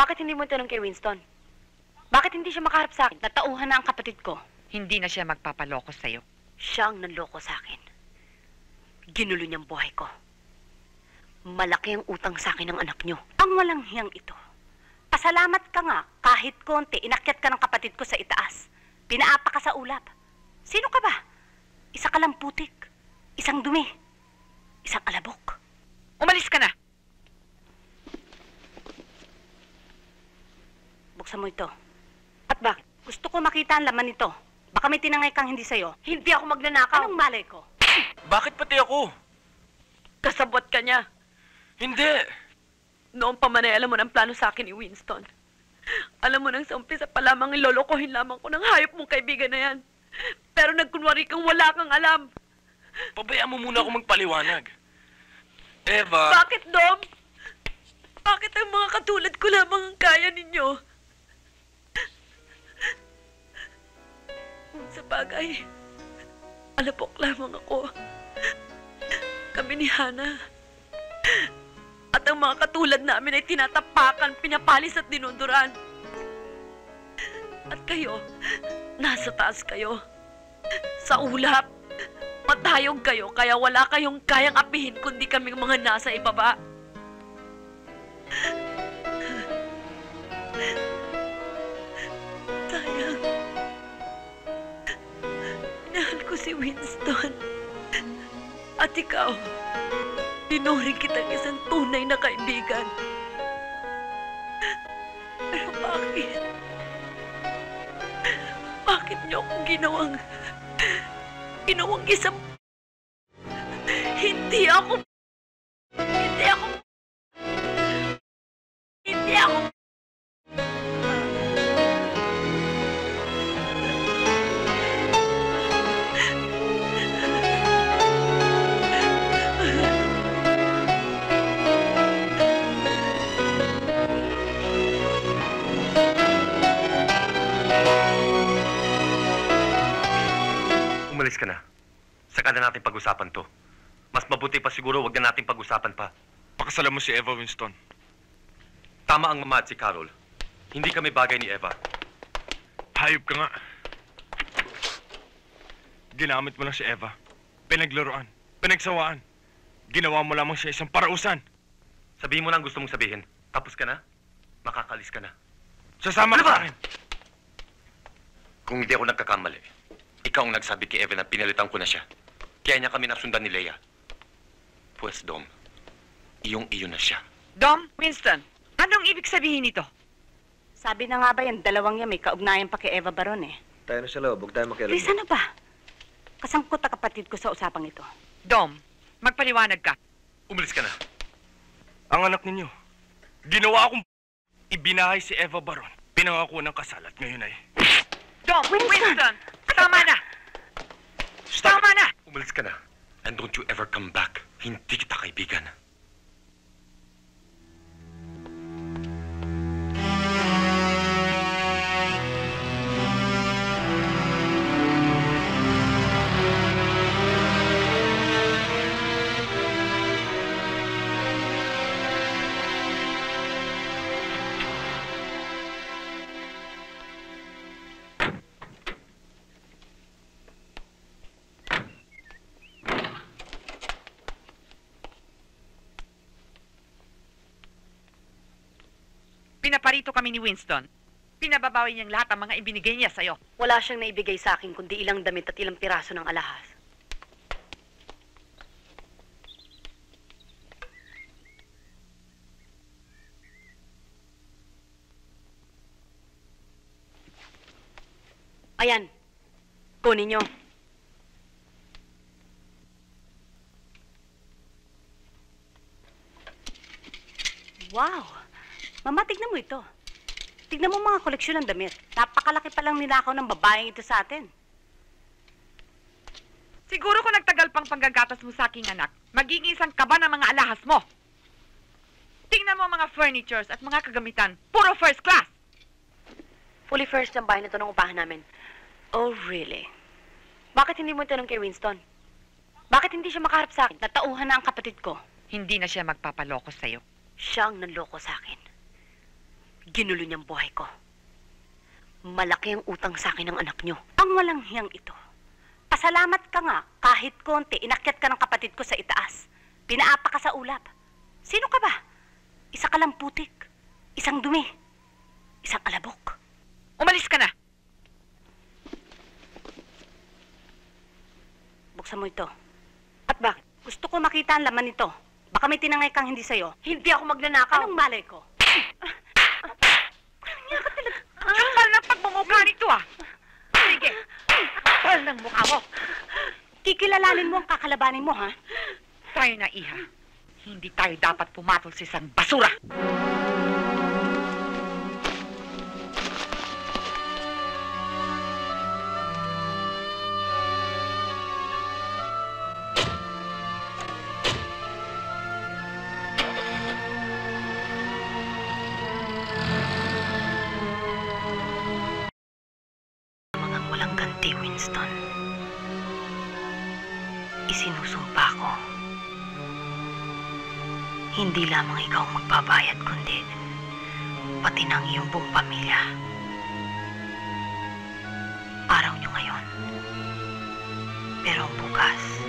Bakit hindi mo tanong kay Winston? Bakit hindi siya makaharap sa akin? Natauhan na ang kapatid ko. Hindi na siya magpapaloko sa'yo. Siya ang nanloko sa akin. Ginulo niyang buhay ko. Malaki ang utang sa akin ng anak niyo. Ang walang hiyang ito. Pasalamat ka nga, kahit konti, inakyat ka ng kapatid ko sa itaas. Pinaapa ka sa ulap. Sino ka ba? Isa ka lang putik. Isang dumi. Isang alabok. Umalis ka na! Buksan mo ito. At bakit? Gusto ko makita ang laman nito. Baka may tinangay kang hindi sa'yo. Hindi ako magnanakaw. Anong malay ko? Bakit pati ako? Kasabot ka niya. Hindi. Noong pa man ay alam mo ng plano sa akin ni Winston. Alam mo nang sa umpisa pa lamang ilolokohin lamang ko ng hayop mong kaibigan na yan. Pero nagkunwari kang wala kang alam. Pabayaan mo muna ako magpaliwanag. Eva... Bakit, Dom? Bakit ang mga katulad ko lamang ang kaya ninyo? Sa bagay, alapok lamang ako. Kami ni Hana. At ang mga katulad namin ay tinatapakan, pinapalis at dinunduran. At kayo, nasa taas kayo. Sa ulap. Matayog kayo, kaya wala kayong kayang apihin kundi kaming mga nasa ibaba. Sayang. Minahal ko si Winston. At ikaw, tinuring kitang isang tunay na kaibigan. Pero bakit? Bakit niyo akong ginawang isang... Hindi ako... Umalis ka na. Saka na natin pag-usapan to. Mas mabuti pa siguro wag na natin pag-usapan pa. Pakasalan mo si Eva, Winston. Tama ang mama at si Carol. Hindi kami bagay ni Eva. Hayop ka nga. Ginamit mo lang si Eva. Pinaglaruan. Pinagsawaan. Ginawa mo lamang siya isang parausan. Sabihin mo lang gusto mong sabihin. Tapos ka na, makakalis ka na. Sasama ka rin. Kung hindi ako nagkakamali, ikaw ang nagsabi kay Eva na pinalitan ko na siya. Kaya niya kami nasundan ni Leia. Pues, Dom, iyong-iyo na siya. Dom, Winston, anong ibig sabihin nito? Sabi na nga ba yan, dalawang yan may kaugnayan pa kay Eva Baron eh. Tayo na sa loob, huwag tayo makialam. Chris, ano ba? Kasangkot na kapatid ko sa usapang ito. Dom, magpaliwanag ka. Umalis ka na. Ang anak ninyo, ginawa akong ibinahay si Eva Baron. Pinangako ng kasal at ngayon ay... Dom, Winston, tama na! Stop Tama it. na! Umalis ka na. And don't you ever come back. Hindi kita kaibigan. Pinaparito kami ni Winston. Pinababawi niyang lahat ang mga ibinigay niya sa'yo. Wala siyang naibigay sa akin kundi ilang damit at ilang piraso ng alahas. Ayan. Kunin niyo. Wow! Mama, tignan mo ito. Tignan mo mga koleksyon ng damit. Napakalaki palang ninakaw ng babaeng ito sa atin. Siguro kung nagtagal pang panggagatas mo sa aking anak, magiging isang kaba ng mga alahas mo. Tingnan mo ang mga furnitures at mga kagamitan. Puro first class. Fully furnished ang bahay nito ng upahan namin. Oh, really? Bakit hindi mo tanong kay Winston? Bakit hindi siya makaharap sa akin? Natauhan na ang kapatid ko. Hindi na siya magpapaloko sa'yo. Siya ang nanloko sa akin. Ginulo niyang buhay ko. Malaki ang utang sa akin ng anak niyo. Ang walang hiyang ito. Pasalamat ka nga kahit konti inakyat ka ng kapatid ko sa itaas. Pinaapa ka sa ulap. Sino ka ba? Isa ka lang putik. Isang dumi. Isang alabok. Umalis ka na! Buksan mo ito. At bakit? Gusto ko makita ang laman nito. Baka may tinangay kang hindi sa'yo. Hindi ako magnanakaw. Anong malay ko? Kapal ng pagmumukha nito ah! Sige! Kapal ng mukha mo! Kikilalanin mo ang kakalabanin mo, ha? Tayo na, Iha. Hindi tayo dapat pumatol sa isang basura! Mga walang ganti, Winston. Isinusumpa ko. Hindi lamang ikaw ang magbabayad, kundi pati ng iyong buong pamilya. Araw niyo ngayon. Pero ang bukas,